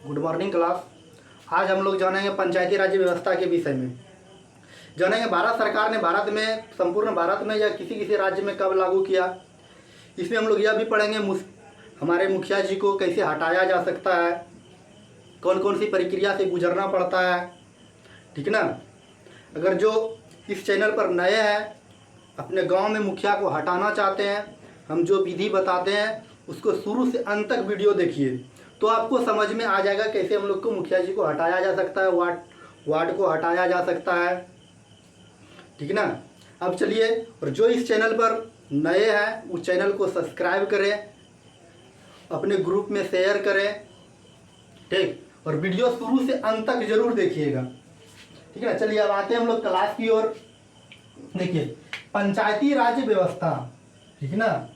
Good morning class. आज हम लोग जानेंगे पंचायती राज व्यवस्था के विषय में। जानेंगे भारत सरकार ने भारत में, संपूर्ण भारत में या किसी किसी राज्य में कब लागू किया। इसमें हम लोग यह भी पढ़ेंगे हमारे मुखिया जी को कैसे हटाया जा सकता है, कौन कौन सी प्रक्रिया से गुजरना पड़ता है, ठीक ना। अगर जो इस चैनल पर नए हैं, अपने गांव में मुखिया को हटाना चाहते हैं, हम जो विधि बताते हैं उसको शुरू से अंत तक वीडियो देखिए, तो आपको समझ में आ जाएगा कैसे हम लोग को मुखिया जी को हटाया जा सकता है, वार्ड को हटाया जा सकता है, ठीक ना। अब चलिए, और जो इस चैनल पर नए हैं उस चैनल को सब्सक्राइब करें, अपने ग्रुप में शेयर करें, ठीक, और वीडियो शुरू से अंत तक जरूर देखिएगा, ठीक है। चलिए अब आते हैं हम लोग क्लास की ओर। देखिए पंचायती राज व्यवस्था, ठीक ना,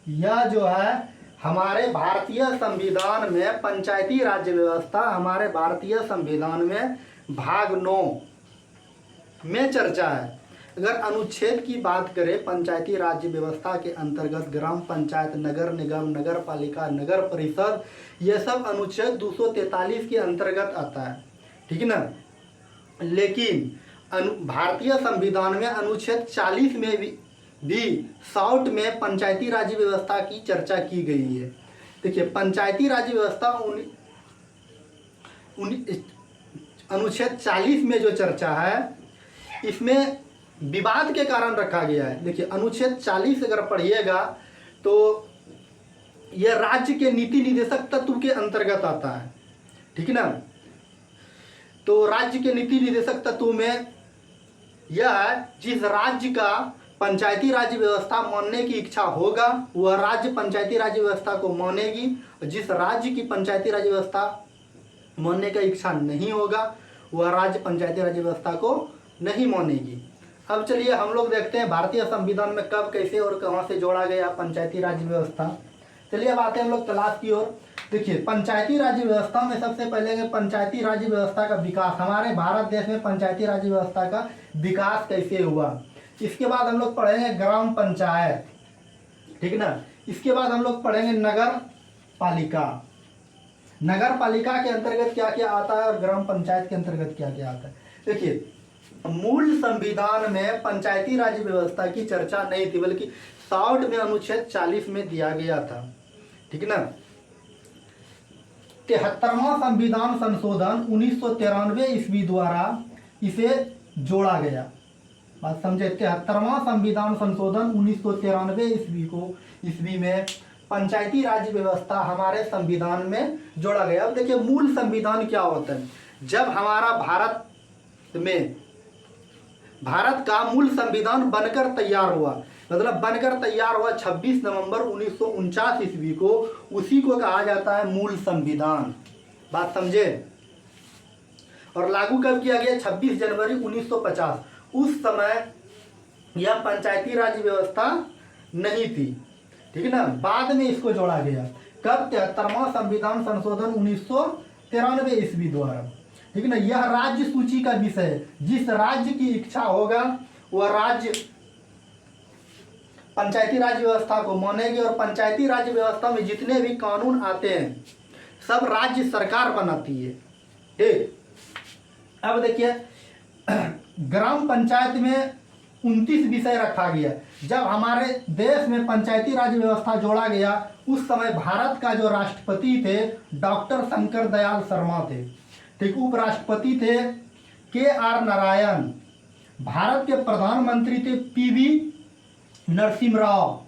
यह जो है हमारे भारतीय संविधान में पंचायती राज व्यवस्था हमारे भारतीय संविधान में भाग 9 में चर्चा है। अगर अनुच्छेद की बात करें, पंचायती राज व्यवस्था के अंतर्गत ग्राम पंचायत, नगर निगम, नगर पालिका, नगर परिषद, ये सब अनुच्छेद 243 के अंतर्गत आता है, ठीक ना। लेकिन भारतीय संविधान में अनुच्छेद 40 में भी शॉर्ट में पंचायती राज व्यवस्था की चर्चा की गई है। देखिए पंचायती राज व्यवस्था अनुच्छेद 40 में जो चर्चा है, इसमें विवाद के कारण रखा गया है। देखिए अनुच्छेद 40 अगर पढ़िएगा तो यह राज्य के नीति निदेशक तत्व के अंतर्गत आता है, ठीक ना। तो राज्य के नीति निदेशक तत्व में यह जिस राज्य का पंचायती राज व्यवस्था मानने की इच्छा होगा वह राज्य पंचायती राज व्यवस्था को मानेगी, और जिस राज्य की पंचायती राज व्यवस्था मानने का इच्छा नहीं होगा वह राज्य पंचायती राज व्यवस्था को नहीं मानेगी। अब चलिए हम लोग देखते हैं भारतीय संविधान में कब, कैसे और कहां से जोड़ा गया पंचायती राज व्यवस्था। चलिए अब आते हैं हम लोग क्लास की ओर। देखिए पंचायती राज व्यवस्था में सबसे पहले पंचायती राज व्यवस्था का विकास, हमारे भारत देश में पंचायती राज व्यवस्था का विकास कैसे हुआ। इसके बाद हम लोग पढ़ेंगे ग्राम पंचायत, ठीक ना। इसके बाद हम लोग पढ़ेंगे नगर पालिका। नगर पालिका के अंतर्गत क्या क्या आता है और ग्राम पंचायत के अंतर्गत क्या क्या आता है। देखिए मूल संविधान में पंचायती राज व्यवस्था की चर्चा नहीं थी, बल्कि शॉर्ट में अनुच्छेद 40 में दिया गया था, ठीक ना। 73वां संविधान संशोधन 1993 ईस्वी द्वारा इसे जोड़ा गया। बात समझे, 73वां संविधान संशोधन 1993 ईस्वी में पंचायती राज व्यवस्था हमारे संविधान में जोड़ा गया। अब देखिए मूल संविधान क्या होता है। जब हमारा भारत का मूल संविधान बनकर तैयार हुआ, मतलब बनकर तैयार हुआ 26 नवंबर 1949 ईस्वी को, उसी को कहा जाता है मूल संविधान। बात समझे। और लागू कब किया गया? 26 जनवरी 1950। उस समय यह पंचायती राज व्यवस्था नहीं थी, ठीक है ना। बाद में इसको जोड़ा गया। कब? 73वां संविधान संशोधन 1993 ईस्वी द्वारा, ठीक है ना। यह राज्य सूची का विषय है। जिस राज्य की इच्छा होगा वह राज्य पंचायती राज व्यवस्था को मानेगी, और पंचायती राज व्यवस्था में जितने भी कानून आते हैं सब राज्य सरकार बनाती है, ठीक। अब देखिए ग्राम पंचायत में 29 विषय रखा गया। जब हमारे देश में पंचायती राज व्यवस्था जोड़ा गया उस समय भारत का जो राष्ट्रपति थे डॉक्टर शंकर दयाल शर्मा थे, ठीक। उपराष्ट्रपति थे KR नारायण। भारत के प्रधानमंत्री थे PV नरसिम्हा राव।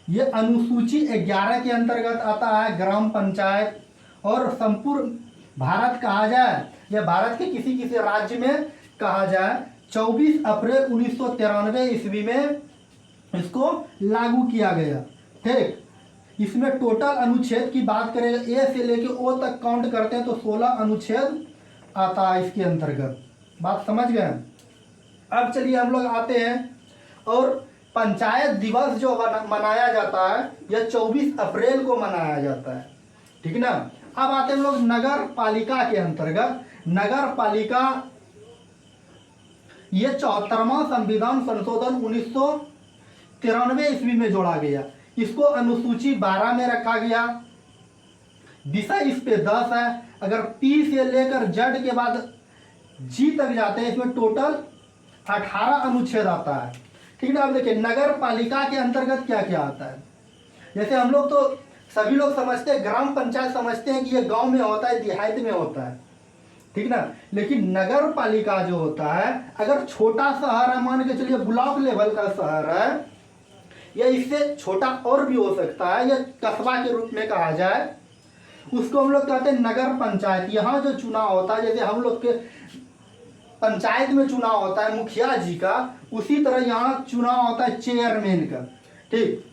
ये अनुसूची 11 के अंतर्गत आता है ग्राम पंचायत। और संपूर्ण भारत कहा जाए या भारत के किसी किसी राज्य में कहा जाए, 24 अप्रैल 1993 ईस्वी में इसको लागू किया गया, ठीक। इसमें टोटल अनुच्छेद की बात करें, A से लेके O तक काउंट करते हैं तो 16 अनुच्छेद आता है इसके अंतर्गत। बात समझ गए। अब चलिए हम लोग आते हैं, और पंचायत दिवस जो मनाया जाता है यह 24 अप्रैल को मनाया जाता है, ठीक ना। अब आते हैं हम लोग नगर पालिका के अंतर्गत। नगर पालिका ये 74वां संविधान संशोधन 1993 ईस्वी में जोड़ा गया। इसको अनुसूची 12 में रखा गया। विषय इस पे 10 है। अगर P से लेकर Z के बाद G तक जाते हैं, इसमें टोटल 18 अनुच्छेद आता है। ठीक है ना। अब देखिए नगर पालिका के अंतर्गत क्या क्या आता है। जैसे हम लोग तो सभी लोग समझते हैं, ग्राम पंचायत समझते हैं कि ये गांव में होता है, देहात में होता है, ठीक ना। लेकिन नगर पालिका जो होता है, अगर छोटा शहर है, मान के चलिए ब्लॉक लेवल का शहर है, या इससे छोटा और भी हो सकता है, या कस्बा के रूप में कहा जाए, उसको हम लोग कहते हैं नगर पंचायत। यहाँ जो चुनाव होता है, जैसे हम लोग के पंचायत में चुनाव होता है मुखिया जी का, उसी तरह यहाँ चुनाव होता है चेयरमैन का। ठीक,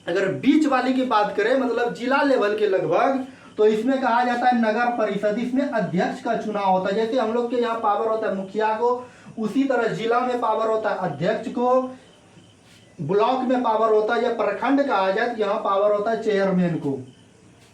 अगर बीच वाली की बात करें, मतलब जिला लेवल के लगभग, तो इसमें कहा जाता है नगर परिषद। इसमें अध्यक्ष का चुनाव होता है। जैसे हम लोग के यहाँ पावर होता है मुखिया को, उसी तरह जिला में पावर होता है अध्यक्ष को, ब्लॉक में पावर होता है, या प्रखंड कहा जाए, यहाँ पावर होता है चेयरमैन को।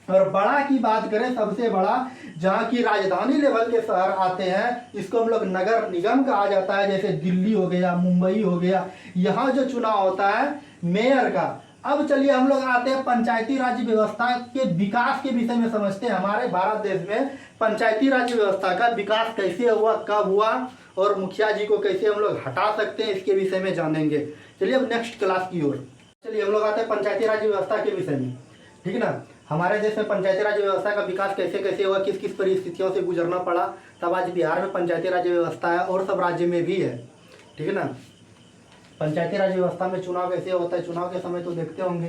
और बड़ा की बात करें, सबसे बड़ा जहाँ की राजधानी लेवल के शहर आते हैं, इसको हम लोग नगर निगम कहा जाता है। जैसे दिल्ली हो गया, मुंबई हो गया, यहाँ जो चुनाव होता है मेयर का। अब चलिए हम लोग आते हैं पंचायती राज व्यवस्था के विकास के विषय में समझते हैं। हमारे भारत देश में पंचायती राज व्यवस्था का विकास कैसे हुआ, कब हुआ, और मुखिया जी को कैसे हम लोग हटा सकते हैं, इसके विषय में जानेंगे। चलिए अब नेक्स्ट क्लास की ओर चलिए हम लोग आते हैं पंचायती राज व्यवस्था के विषय में। ठीक है ना। हमारे देश में पंचायती राज व्यवस्था का विकास कैसे कैसे हुआ, किस किस परिस्थितियों से गुजरना पड़ा, तब आज बिहार में पंचायती राज व्यवस्था है, और सब राज्य में भी है। ठीक है ना। पंचायती राज व्यवस्था में चुनाव कैसे होता है, चुनाव के समय तो देखते होंगे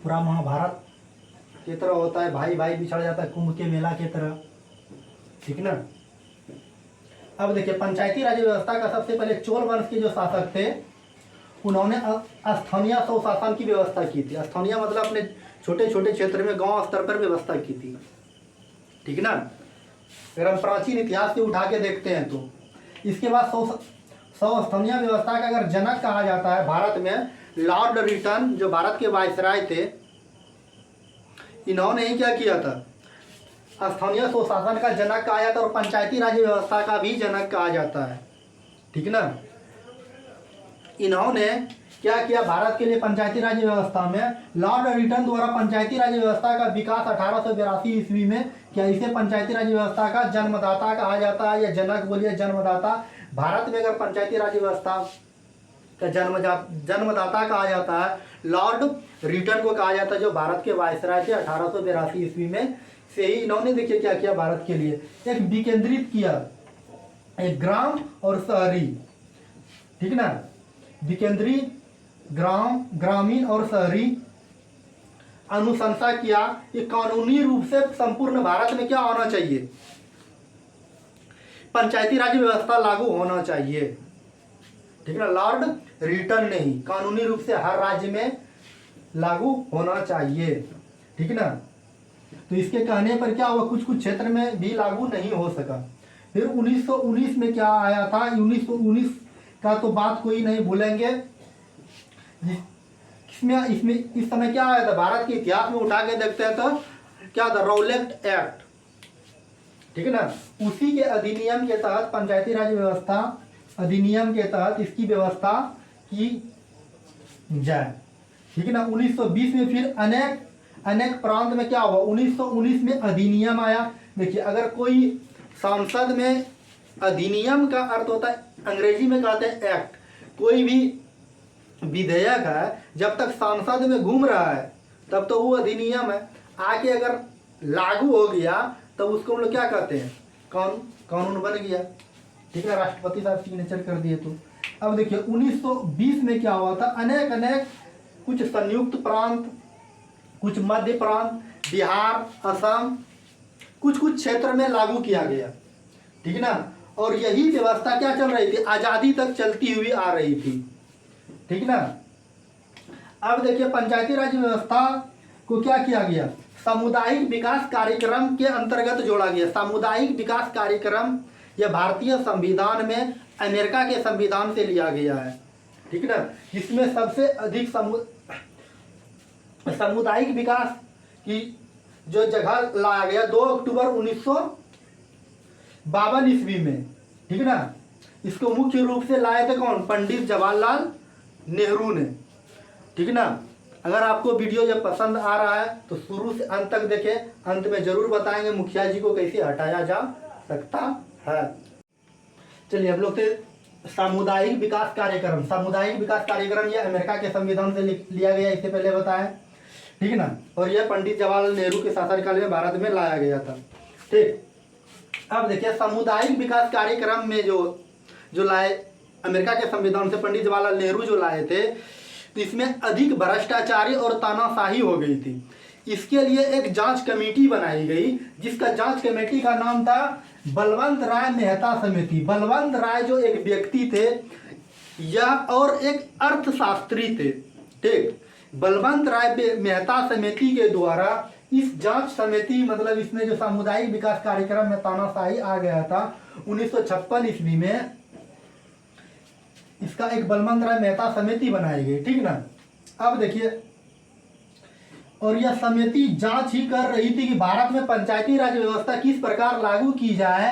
पूरा महाभारत की तरह होता है, भाई भाई बिछड़ जाता है, कुंभ के मेला की तरह। ठीक है ना। अब देखिए पंचायती राज व्यवस्था का सबसे पहले चोल वंश के जो शासक थे, उन्होंने स्थानीय स्वशासन की व्यवस्था की थी। स्थानीय मतलब अपने छोटे छोटे क्षेत्र में गांव स्तर पर व्यवस्था की थी। ठीक है ना। अगर हम प्राचीन इतिहास से उठा के देखते हैं तो इसके बाद स्थानीय व्यवस्था का अगर जनक कहा जाता है भारत में, लॉर्ड रिटन, जो भारत के वायसराय थे, इन्होंने ही क्या किया था, स्थानीय स्वशासन का जनक कहा जाता है, और पंचायती राज व्यवस्था का भी जनक कहा जाता है। ठीक ना। इन्होंने क्या किया, भारत के लिए पंचायती राज व्यवस्था में लॉर्ड रिटन द्वारा पंचायती राज व्यवस्था का विकास 1882 ईस्वी में क्या, इसे पंचायती राज व्यवस्था का जन्मदाता कहा जाता है, या जनक बोलिए, जन्मदाता। भारत में अगर पंचायती राज व्यवस्था का जन्मदाता कहा जाता है, लॉर्ड रिटन को कहा जाता है, जो भारत के वायसराय थे 1882 ईस्वी में से ही। इन्होंने देखिए क्या किया, भारत के लिए एक विकेंद्रित किया, एक ग्राम और शहरी, ठीक ना, विकेंद्रित ग्राम, ग्रामीण और शहरी अनुशंसा किया कि कानूनी रूप से संपूर्ण भारत में क्या होना चाहिए, पंचायती राज व्यवस्था लागू होना चाहिए। ठीक है ना। लॉर्ड रिटन ने ही कानूनी रूप से हर राज्य में लागू होना चाहिए। ठीक है ना। तो इसके कहने पर क्या हुआ, कुछ कुछ क्षेत्र में भी लागू नहीं हो सका। फिर 1919 में क्या आया था, 1919 का तो बात कोई नहीं भूलेंगे। इसमें इस समय क्या आया था, भारत के इतिहास में उठा के देखते हैं तो क्या था, रौलेट एक्ट। ठीक है ना। उसी के अधिनियम के तहत पंचायती राज व्यवस्था अधिनियम के तहत इसकी व्यवस्था की जाए। ठीक है ना। 1920 में फिर अनेक प्रांत में क्या हुआ, 1919 में अधिनियम आया। देखिए अगर कोई संसद में, अधिनियम का अर्थ होता है, अंग्रेजी में कहते हैं एक्ट, कोई भी विधेयक है जब तक संसद में घूम रहा है तब तो वो अधिनियम है, आके अगर लागू हो गया तब उसको हम लोग क्या कहते हैं, कानून बन गया। ठीक है। राष्ट्रपति साहब सिग्नेचर कर दिए तो। अब देखिए 1920 में क्या हुआ था, अनेक कुछ संयुक्त प्रांत, कुछ मध्य प्रांत, बिहार, असम, कुछ क्षेत्र में लागू किया गया। ठीक है ना। और यही व्यवस्था क्या चल रही थी, आज़ादी तक चलती हुई आ रही थी। ठीक ना। अब देखिए पंचायती राज व्यवस्था को क्या किया गया, सामुदायिक विकास कार्यक्रम के अंतर्गत जोड़ा गया। सामुदायिक विकास कार्यक्रम यह भारतीय संविधान में अमेरिका के संविधान से लिया गया है। ठीक ना। इसमें सबसे अधिक सामुदायिक विकास की जो जगह लाया गया 2 अक्टूबर 1952 ईस्वी में। ठीक ना। इसको मुख्य रूप से लाए थे कौन, पंडित जवाहरलाल नेहरू ने। ठीक ना। अगर आपको वीडियो जब पसंद आ रहा है तो शुरू से अंत तक देखें, अंत में ज़रूर बताएंगे मुखिया जी को कैसे हटाया जा सकता है। चलिए हम लोग थे सामुदायिक विकास कार्यक्रम। सामुदायिक विकास कार्यक्रम यह अमेरिका के संविधान से लिया गया, इससे पहले बताया, ठीक है ना। और यह पंडित जवाहरलाल नेहरू के शासनकाल में भारत में लाया गया था। ठीक, अब देखिए सामुदायिक विकास कार्यक्रम में जो लाए अमेरिका के संविधान से पंडित जवाहरलाल नेहरू जो लाए थे, तो इसमें अधिक भ्रष्टाचारी और तानाशाही हो गई थी। इसके लिए एक जांच कमेटी बनाई गई, जिसका जांच कमेटी का नाम था बलवंत राय मेहता समिति। बलवंत राय जो एक व्यक्ति थे या और एक अर्थशास्त्री थे। ठीक, बलवंत राय मेहता समिति के द्वारा इस जांच समिति, मतलब इसमें जो सामुदायिक विकास कार्यक्रम में तानाशाही आ गया था 1956 ईस्वी में, इसका एक बलवंत राय मेहता समिति बनाई गई, ठीक ना। अब देखिए, और यह समिति जांच ही कर रही थी कि भारत में पंचायती राज व्यवस्था किस प्रकार लागू की जाए।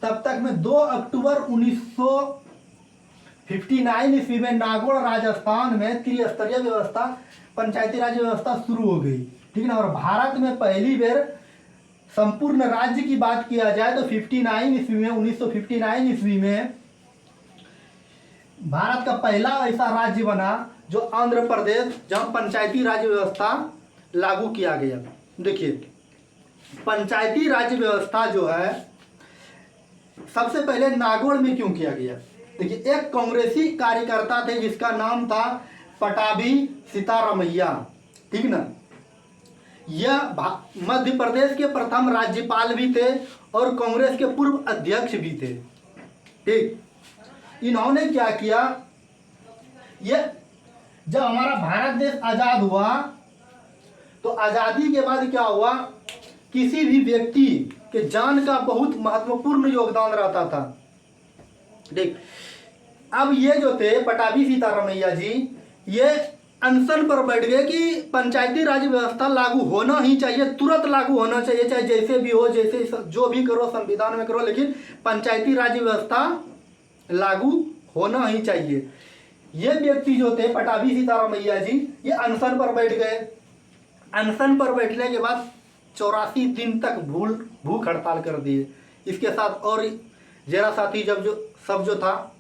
तब तक में 2 अक्टूबर 1959 ईस्वी में नागौर राजस्थान में त्रिस्तरीय व्यवस्था पंचायती राज व्यवस्था शुरू हो गई, ठीक ना। और भारत में पहली बार संपूर्ण राज्य की बात किया जाए तो 1959 ईस्वी में भारत का पहला ऐसा राज्य बना जो आंध्र प्रदेश, जहां पंचायती राज व्यवस्था लागू किया गया। देखिए, पंचायती राज व्यवस्था जो है सबसे पहले नागौर में क्यों किया गया। देखिए, एक कांग्रेसी कार्यकर्ता थे जिसका नाम था पटाभी सीतारमैया, ठीक ना। यह मध्य प्रदेश के प्रथम राज्यपाल भी थे और कांग्रेस के पूर्व अध्यक्ष भी थे। ठीक, इन्होंने क्या किया, ये जब हमारा भारत देश आजाद हुआ तो आजादी के बाद क्या हुआ, किसी भी व्यक्ति के जान का बहुत महत्वपूर्ण योगदान रहता था। देख, अब ये जो थे पटाभी सीतारमैया जी, ये अनशन पर बैठ गए कि पंचायती राज व्यवस्था लागू होना ही चाहिए, तुरंत लागू होना चाहिए, चाहे जैसे भी हो, जैसे जो भी करो संविधान में करो, लेकिन पंचायती राज व्यवस्था लागू होना ही चाहिए। ये व्यक्ति जो थे पटाभी सीतारमैया जी, ये अनशन पर बैठ गए। अनशन पर बैठने के बाद 84 दिन तक भूख हड़ताल कर दिए। इसके साथ और जरा साथी सब जो था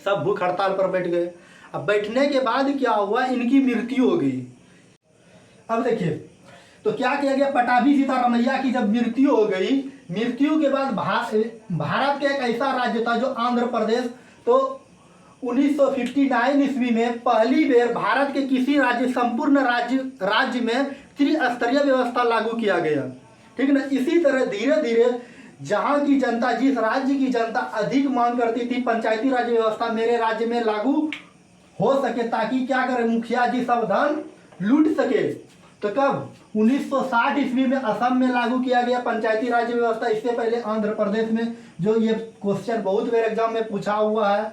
सब भूख हड़ताल पर बैठ गए। अब बैठने के बाद क्या हुआ, इनकी मृत्यु हो गई। अब देखिए, तो क्या किया गया, पटाभी सीतारमैया की जब मृत्यु हो गई, मृत्यु के बाद भारत का एक ऐसा राज्य था जो आंध्र प्रदेश, तो 1959 ईस्वी में पहली बार भारत के किसी संपूर्ण राज्य में त्रिस्तरीय व्यवस्था लागू किया गया, ठीक ना। इसी तरह धीरे धीरे जहां की जनता, जिस राज्य की जनता अधिक मांग करती थी पंचायती राज व्यवस्था मेरे राज्य में लागू हो सके, ताकि क्या करे, मुखिया जी सब धन लूट सके, तो कब 1960 ईस्वी में असम में लागू किया गया पंचायती राज व्यवस्था। इससे पहले आंध्र प्रदेश में, जो ये क्वेश्चन बहुत बार एग्जाम में पूछा हुआ है,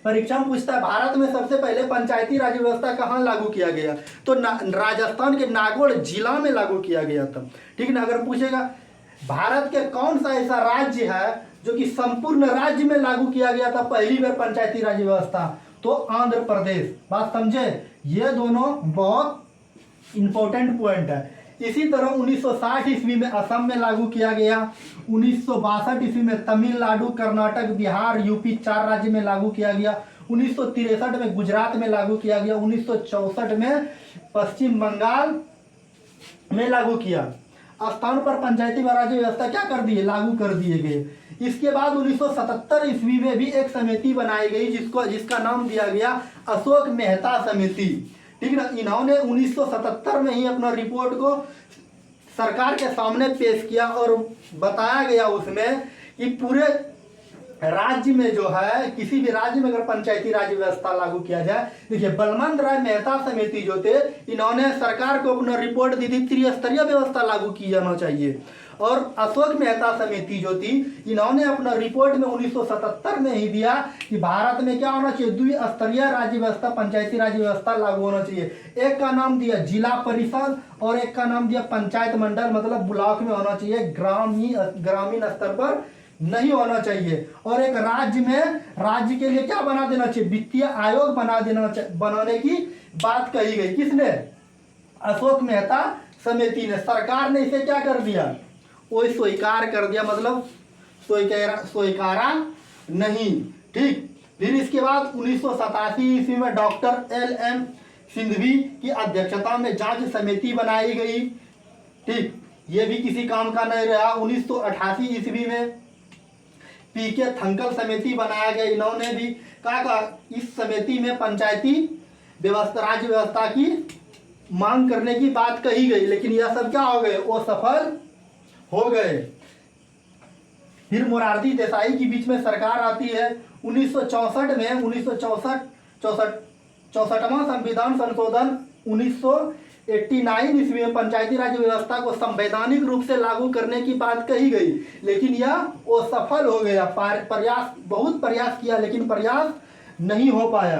परीक्षा में पूछता है, भारत में सबसे पहले पंचायती राज व्यवस्था कहाँ लागू किया गया, तो राजस्थान के नागौर जिला में लागू किया गया था, ठीक ना। अगर पूछेगा भारत के कौन सा ऐसा राज्य है जो कि संपूर्ण राज्य में लागू किया गया था पहली बार पंचायती राज व्यवस्था, तो आंध्र प्रदेश। बात समझे, ये दोनों बहुत इंपॉर्टेंट पॉइंट है। इसी तरह 1960 ईस्वी में असम में लागू किया गया, 1962 ईस्वी में तमिलनाडु, कर्नाटक, बिहार, यूपी 4 राज्य में लागू किया गया, 1963 में गुजरात में लागू किया गया, 1964 में पश्चिम बंगाल में लागू किया। स्थान पर पंचायती राज व्यवस्था क्या कर दिए, लागू कर दिए गए। इसके बाद 1977 ईस्वी में भी एक समिति बनाई गई जिसका नाम दिया गया अशोक मेहता समिति, ठीक ना। इन्होंने 1977 में ही अपना रिपोर्ट को सरकार के सामने पेश किया और बताया गया उसमें कि पूरे राज्य में जो है, किसी भी राज्य में अगर पंचायती राज व्यवस्था लागू किया जाए। देखिए, बलवंत राय मेहता समिति जो थे, इन्होंने सरकार को अपना रिपोर्ट दी थी, त्रिस्तरीय व्यवस्था लागू की जाना चाहिए। और अशोक मेहता समिति जो थी, इन्होंने अपना रिपोर्ट में 1977 में ही दिया कि भारत में क्या होना चाहिए, द्विस्तरीय राज्य व्यवस्था, पंचायती राज व्यवस्था लागू होना चाहिए। एक का नाम दिया जिला परिषद और एक का नाम दिया पंचायत मंडल, मतलब ब्लॉक में होना चाहिए, ग्रामीण स्तर पर नहीं होना चाहिए। और एक राज्य में राज्य के लिए क्या बना देना चाहिए, वित्तीय आयोग बनाने की बात कही गई। किसने, अशोक मेहता समिति ने। सरकार ने इसे क्या कर दिया, वो स्वीकार कर दिया, मतलब स्वीकारा नहीं। ठीक, फिर इसके बाद 1987 ईस्वी में डॉक्टर LM सिंघवी की अध्यक्षता में जांच समिति बनाई गई। ठीक, ये भी किसी काम का नहीं रहा। 1988 ईस्वी में PK थंकल समिति बनाया गया। इन्होंने भी कहा इस समिति में पंचायती व्यवस्था, राज्य व्यवस्था की मांग करने की बात कही गई, लेकिन यह सब क्या हो गए, वो सफल हो गए। फिर मोरारजी देसाई के बीच में सरकार आती है 1964 में। 64वां संविधान संशोधन 1989 ईस्वी में पंचायती राज व्यवस्था को संवैधानिक रूप से लागू करने की बात कही गई, लेकिन यह वो सफल हो गया। बहुत प्रयास किया, लेकिन प्रयास नहीं हो पाया।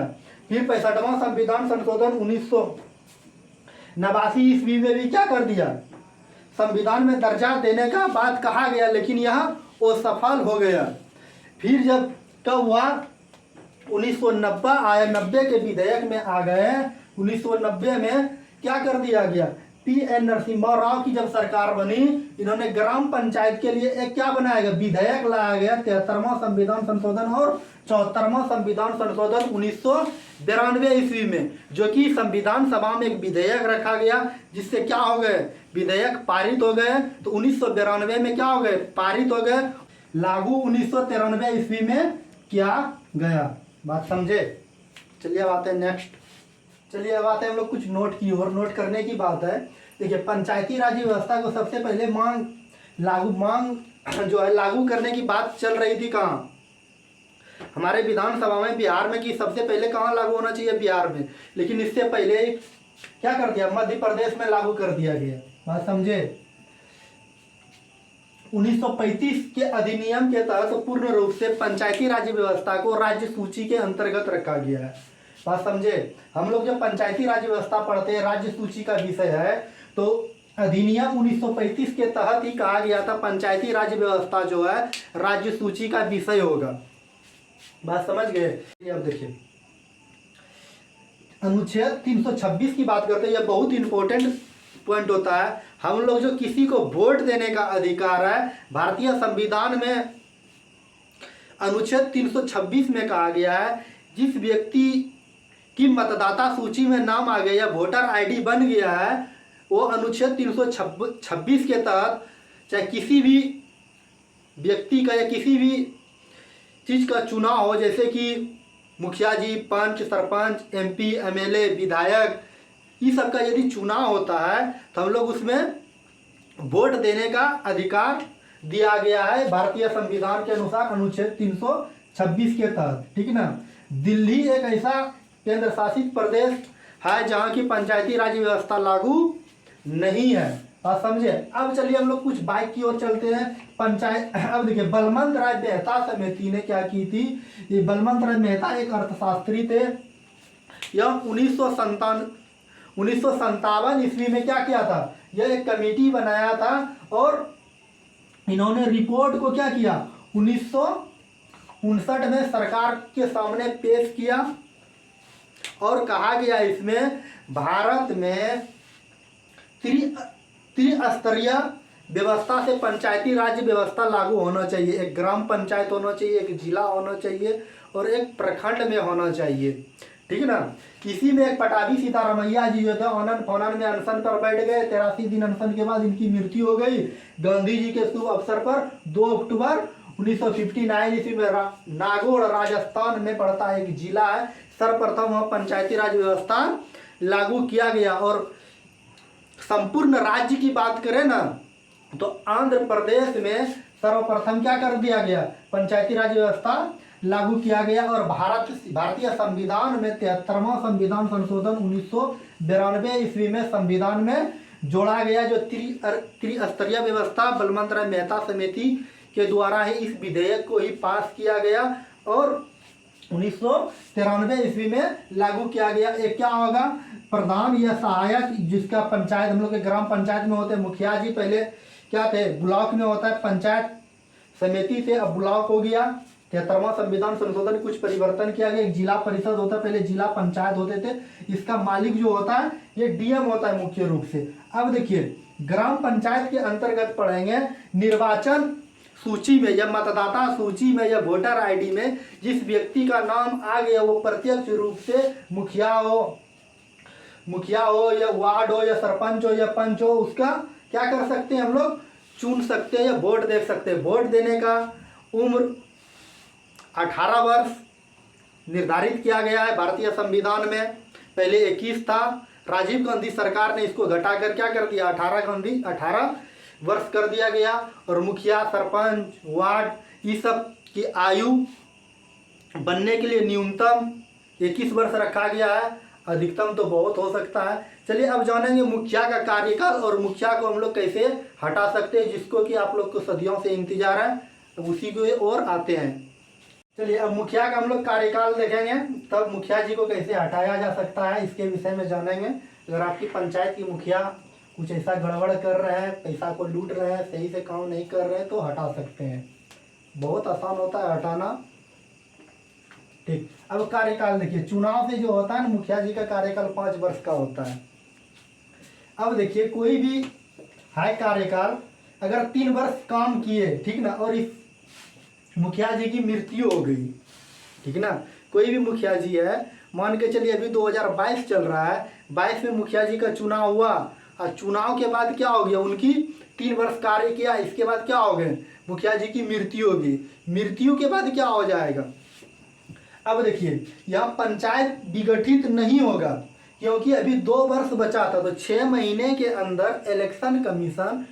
फिर 65वां संविधान संशोधन 1989 ईस्वी में भी क्या कर दिया, संविधान में दर्जा देने का बात कहा गया, लेकिन यह वो सफल हो गया। फिर जब कब हुआ, 1990 आया, 90 के विधेयक में आ गए। 1990 में क्या कर दिया गया, PN नरसिम्हा राव की जब सरकार बनी, इन्होंने ग्राम पंचायत के लिए एक क्या बनाया गया, विधेयक लाया गया। 73वां संविधान संशोधन और 74वां संविधान संशोधन 1992 ईस्वी में, जो कि संविधान सभा में एक विधेयक रखा गया, जिससे क्या हो गए, विधेयक पारित हो गए। तो 1992 में क्या हो गए, पारित हो गए, लागू 1993 ईस्वी में किया गया। बात समझे। चलिए अब आते हैं नेक्स्ट। चलिए अब आते हैं हम लोग कुछ नोट की और नोट करने की बात है। देखिए, पंचायती राज व्यवस्था को सबसे पहले मांग जो है लागू करने की बात चल रही थी कहाँ, हमारे विधानसभा में, बिहार में, कि सबसे पहले कहाँ लागू होना चाहिए, बिहार में। लेकिन इससे पहले क्या कर दिया, मध्य प्रदेश में लागू कर दिया गया। बात समझे। 1935 के अधिनियम के तहत पूर्ण रूप से पंचायती राज व्यवस्था को राज्य सूची के अंतर्गत रखा गया है। बात समझे। हम लोग जब पंचायती राज व्यवस्था पढ़ते हैं, राज्य सूची का विषय है, तो अधिनियम 1935 के तहत ही कहा गया था पंचायती राज व्यवस्था जो है राज्य सूची का विषय होगा। बात समझ गए। अब देखिए, अनुच्छेद 326 की बात करते हैं। यह बहुत इंपॉर्टेंट पॉइंट होता है। हम लोग जो किसी को वोट देने का अधिकार है, भारतीय संविधान में अनुच्छेद 326 में कहा गया है, जिस व्यक्ति की मतदाता सूची में नाम आ गया या वोटर ID बन गया है, वो अनुच्छेद 326 के तहत चाहे किसी भी व्यक्ति का या किसी भी चीज़ का चुनाव हो, जैसे कि मुखिया जी, पंच, सरपंच, MP, MLA, विधायक, ये सब का यदि चुनाव होता है, तो हम लोग उसमें वोट देने का अधिकार दिया गया है भारतीय संविधान के अनुसार अनुच्छेद 326 के तहत। ठीक है ना। दिल्ली एक ऐसा केंद्र शासित प्रदेश है जहाँ की पंचायती राज व्यवस्था लागू नहीं है। बात समझे। अब चलिए हम लोग कुछ बाइक की ओर चलते हैं। पंचायत, अब देखिए, बलवंत राय मेहता समिति ने क्या की थी। ये बलवंत राय मेहता एक अर्थशास्त्री थे। यह 1957 ईस्वी में क्या किया था, यह एक कमेटी बनाया था और इन्होंने रिपोर्ट को क्या किया, 1959 में सरकार के सामने पेश किया और कहा गया इसमें भारत में त्रिस्तरीय व्यवस्था से पंचायती राज व्यवस्था लागू होना चाहिए। एक ग्राम पंचायत होना चाहिए, एक जिला होना चाहिए और एक प्रखंड में होना चाहिए। ठीक है ना। इसी में एक पटाभी सीतारमैया जी जो थे आनंद में अनशन पर बैठ गए। 83 दिन अनशन के बाद इनकी मृत्यु हो गई। गांधी जी के शुभ अवसर पर 2 अक्टूबर 1959 ईस्वी में नागौर राजस्थान में पड़ता है एक जिला है, सर्वप्रथम वहाँ पंचायती राज व्यवस्था लागू किया गया। और संपूर्ण राज्य की बात करें ना, तो आंध्र प्रदेश में सर्वप्रथम क्या कर दिया गया, पंचायती राज व्यवस्था लागू किया गया। और भारतीय संविधान में 73वां संविधान संशोधन 1992 ईस्वी में संविधान में जोड़ा गया, जो त्रिस्तरीय व्यवस्था बलवंत राय मेहता समिति के द्वारा ही इस विधेयक को ही पास किया गया और 1993 ईस्वी में लागू किया गया। एक क्या होगा, प्रधान या सहायक, जिसका पंचायत, हम लोग के ग्राम पंचायत में होते हैं मुखिया जी, पहले क्या थे, ब्लॉक में होता है पंचायत समिति से अब ब्लॉक हो गया। 73वां संविधान संशोधन कुछ परिवर्तन किया गया। एक जिला परिषद होता है, पहले जिला पंचायत होते थे। इसका मालिक जो होता है ये डीएम होता है मुख्य रूप से। अब देखिए ग्राम पंचायत के अंतर्गत पढ़ेंगे निर्वाचन सूची में या मतदाता सूची में या वोटर आईडी में जिस व्यक्ति का नाम आ गया वो प्रत्यक्ष रूप से मुखिया हो या वार्ड हो या सरपंच हो या पंच हो, उसका क्या कर सकते हैं हम लोग, चुन सकते हैं या वोट दे सकते हैं। वोट देने का उम्र 18 वर्ष निर्धारित किया गया है भारतीय संविधान में। पहले 21 था, राजीव गांधी सरकार ने इसको घटाकर क्या कर दिया, 18 वर्ष कर दिया गया। और मुखिया, सरपंच, वार्ड ये सब की आयु बनने के लिए न्यूनतम 21 वर्ष रखा गया है, अधिकतम तो बहुत हो सकता है। चलिए अब जानेंगे मुखिया का कार्यकाल और मुखिया को हम लोग कैसे हटा सकते हैं, जिसको कि आप लोग को सदियों से इंतजार है, अब उसी को और आते हैं। चलिए अब मुखिया का हम लोग कार्यकाल देखेंगे, तब मुखिया जी को कैसे हटाया जा सकता है इसके विषय में जानेंगे। अगर आपकी पंचायत की मुखिया कुछ ऐसा गड़बड़ कर रहे हैं, पैसा को लूट रहे हैं, सही से काम नहीं कर रहे हैं तो हटा सकते हैं, बहुत आसान होता है हटाना। ठीक, अब कार्यकाल देखिए, चुनाव से जो होता है ना मुखिया जी का कार्यकाल 5 वर्ष का होता है। अब देखिए कोई भी है कार्यकाल, अगर 3 वर्ष काम किए, ठीक ना, और इस मुखिया जी की मृत्यु हो गई, ठीक ना, कोई भी मुखिया जी है, मान के चलिए अभी 2022 चल रहा है, 22 में मुखिया जी का चुनाव हुआ और चुनाव के बाद क्या हो गया, उनकी 3 वर्ष कार्य किया, इसके बाद क्या हो गए, मुखिया जी की मृत्यु होगी। मृत्यु के बाद क्या हो जाएगा, अब देखिए यहाँ पंचायत विघटित नहीं होगा क्योंकि अभी 2 वर्ष बचा था, तो 6 महीने के अंदर इलेक्शन कमीशन,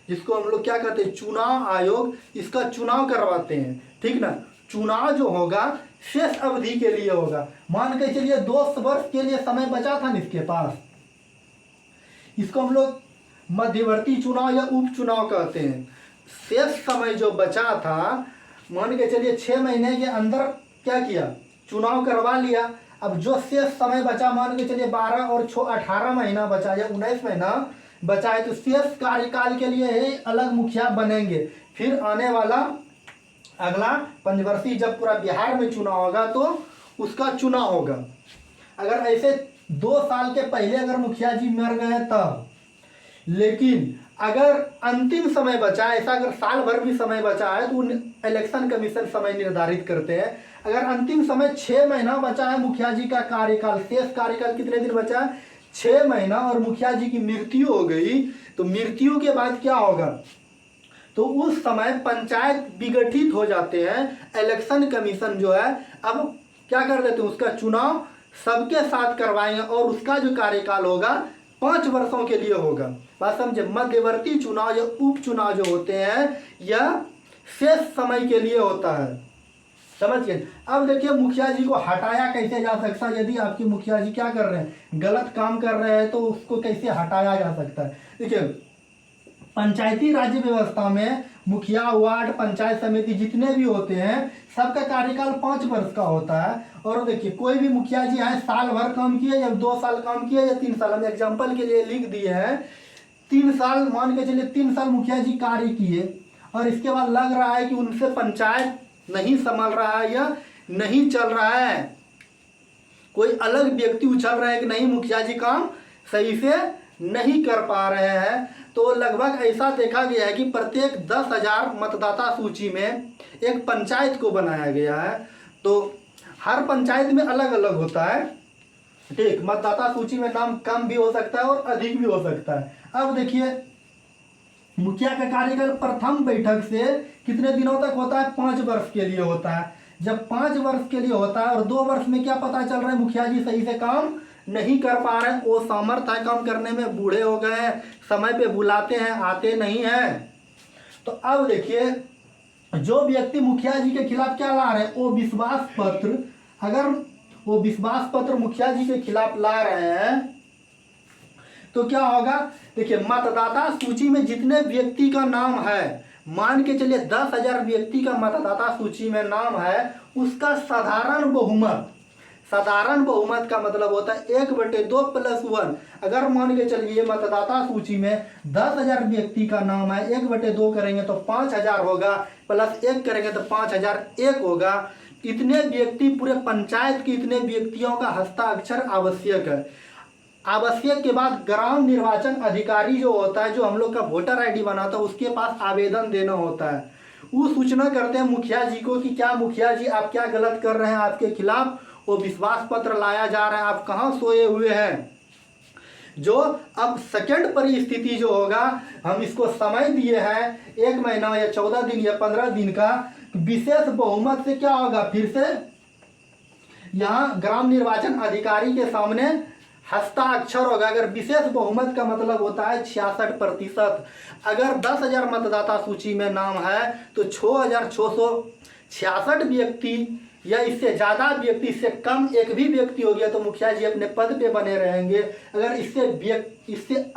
जिसको हम लोग क्या कहते हैं चुनाव आयोग, इसका चुनाव करवाते हैं, ठीक ना। चुनाव जो होगा शेष अवधि के लिए होगा, मान के चलिए 2 वर्ष के लिए समय बचा था ना इसके पास, इसको हम लोग मध्यवर्ती चुनाव या उपचुनाव कहते हैं। शेष समय जो बचा था, मान के चलिए 6 महीने के अंदर क्या किया, चुनाव करवा लिया। अब जो शेष समय बचा, मान के चलिए 12 और 18 महीना बचा या 19 महीना बचा है, तो शेष कार्यकाल के लिए ही अलग मुखिया बनेंगे। फिर आने वाला अगला पंचवर्षीय जब पूरा बिहार में चुनाव होगा तो उसका चुनाव होगा। अगर ऐसे 2 साल के पहले अगर मुखिया जी मर गए तब, लेकिन अगर अंतिम समय बचा, ऐसा अगर साल भर भी समय बचा है तो इलेक्शन कमीशन समय निर्धारित करते हैं। अगर अंतिम समय 6 महीना बचा है मुखिया जी का कार्यकाल, शेष कार्यकाल कितने दिन बचा है, 6 महीना, और मुखिया जी की मृत्यु हो गई, तो मृत्यु के बाद क्या होगा, तो उस समय पंचायत विघटित हो जाते हैं। इलेक्शन कमीशन जो है अब क्या कर देते हैं, उसका चुनाव सबके साथ करवाएंगे और उसका जो कार्यकाल होगा 5 वर्षों के लिए होगा। बात समझे, मध्यवर्ती चुनाव या उपचुनाव जो होते हैं यह शेष समय के लिए होता है, समझिए। अब देखिए मुखिया जी को हटाया कैसे जा सकता है, यदि आपकी मुखिया जी क्या कर रहे हैं, गलत काम कर रहे हैं, तो उसको कैसे हटाया जा सकता है। देखिए पंचायती राज्य व्यवस्था में मुखिया, वार्ड, पंचायत समिति जितने भी होते हैं सबका कार्यकाल 5 वर्ष का होता है। और देखिए कोई भी मुखिया जी है, साल भर काम किए या 2 साल काम किए या 3 साल, हम एग्जाम्पल के लिए लिख दिए हैं 3 साल, मान के चलिए 3 साल मुखिया जी कार्य किए और इसके बाद लग रहा है कि उनसे पंचायत नहीं संभल रहा है या नहीं चल रहा है, कोई अलग व्यक्ति उछल रहा है कि नहीं मुखिया जी काम सही से नहीं कर पा रहे हैं, तो लगभग ऐसा देखा गया है कि प्रत्येक 10,000 मतदाता सूची में एक पंचायत को बनाया गया है। तो हर पंचायत में अलग अलग होता है, ठीक, मतदाता सूची में नाम कम भी हो सकता है और अधिक भी हो सकता है। अब देखिए मुखिया का कार्यकाल प्रथम बैठक से कितने दिनों तक होता है, 5 वर्ष के लिए होता है। जब 5 वर्ष के लिए होता है और 2 वर्ष में क्या पता चल रहा है मुखिया जी सही से काम नहीं कर पा रहे हैं, वो सामर्थ्य है काम करने में, बूढ़े हो गए हैं, समय पे बुलाते हैं आते नहीं हैं, तो अब देखिए जो व्यक्ति मुखिया जी के खिलाफ क्या ला रहे हैं, वो विश्वास पत्र, अगर वो विश्वास पत्र मुखिया जी के खिलाफ ला रहे हैं तो क्या होगा, देखिए मतदाता सूची में जितने व्यक्ति का नाम है, मान के चलिए 10,000 व्यक्ति का मतदाता सूची में नाम है, उसका साधारण बहुमत साधारण बहुमत का मतलब होता है 1/2 + 1। अगर मान के चलिए मतदाता सूची में 10,000 व्यक्ति का नाम है, 1/2 करेंगे तो 5,000 होगा, +1 करेंगे तो 5,001 होगा। इतने व्यक्ति पूरे पंचायत के इतने व्यक्तियों का हस्ताक्षर आवश्यक है। आवश्यक के बाद ग्राम निर्वाचन अधिकारी जो होता है, जो हम लोग का वोटर आईडी बनाता है, उसके पास आवेदन देना होता है। वो सूचना करते हैं मुखिया जी को कि क्या मुखिया जी आप क्या गलत कर रहे हैं, आपके खिलाफ वो विश्वास पत्र लाया जा रहा है, आप कहाँ सोए हुए हैं। जो अब सेकंड परिस्थिति जो होगा, हम इसको समय दिए हैं 1 महीना या 14 दिन या 15 दिन का। विशेष बहुमत से क्या होगा, फिर से यहाँ ग्राम निर्वाचन अधिकारी के सामने हस्ताक्षर होगा। अगर विशेष बहुमत का मतलब होता है 66%। अगर 10,000 मतदाता सूची में नाम है तो 6,666 व्यक्ति या इससे ज़्यादा व्यक्ति, इससे कम एक भी व्यक्ति हो गया तो मुखिया जी अपने पद पे बने रहेंगे। अगर इससे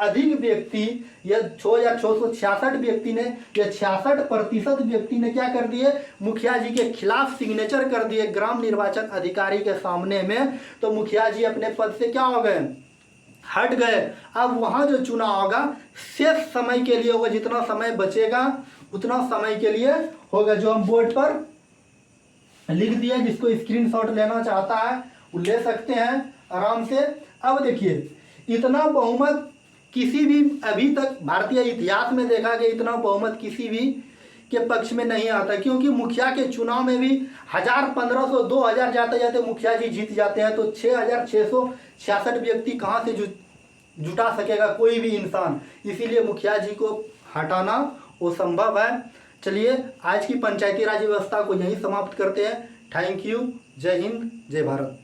अधिक व्यक्ति या 6,666 व्यक्ति ने या 66% व्यक्ति ने क्या कर दिए, मुखिया जी के खिलाफ सिग्नेचर कर दिए ग्राम निर्वाचन अधिकारी के सामने में, तो मुखिया जी अपने पद से क्या हो गए, हट गए। अब वहाँ जो चुनाव होगा शेष समय के लिए होगा, जितना समय बचेगा उतना समय के लिए होगा, जो हम बोर्ड पर लिख दिया। जिसको स्क्रीनशॉट लेना चाहता है वो ले सकते हैं आराम से। अब देखिए, इतना बहुमत किसी भी अभी तक भारतीय इतिहास में देखा गया, इतना बहुमत किसी भी के पक्ष में नहीं आता, क्योंकि मुखिया के चुनाव में भी 1,000, 1,500, 2,000 जाते जाते मुखिया जी जीत जाते हैं, तो 6,666 व्यक्ति कहाँ से जुटा सकेगा कोई भी इंसान। इसीलिए मुखिया जी को हटाना वो संभव है। चलिए, आज की पंचायती राज व्यवस्था को यहीं समाप्त करते हैं। Thank you. जय हिंद, जय भारत।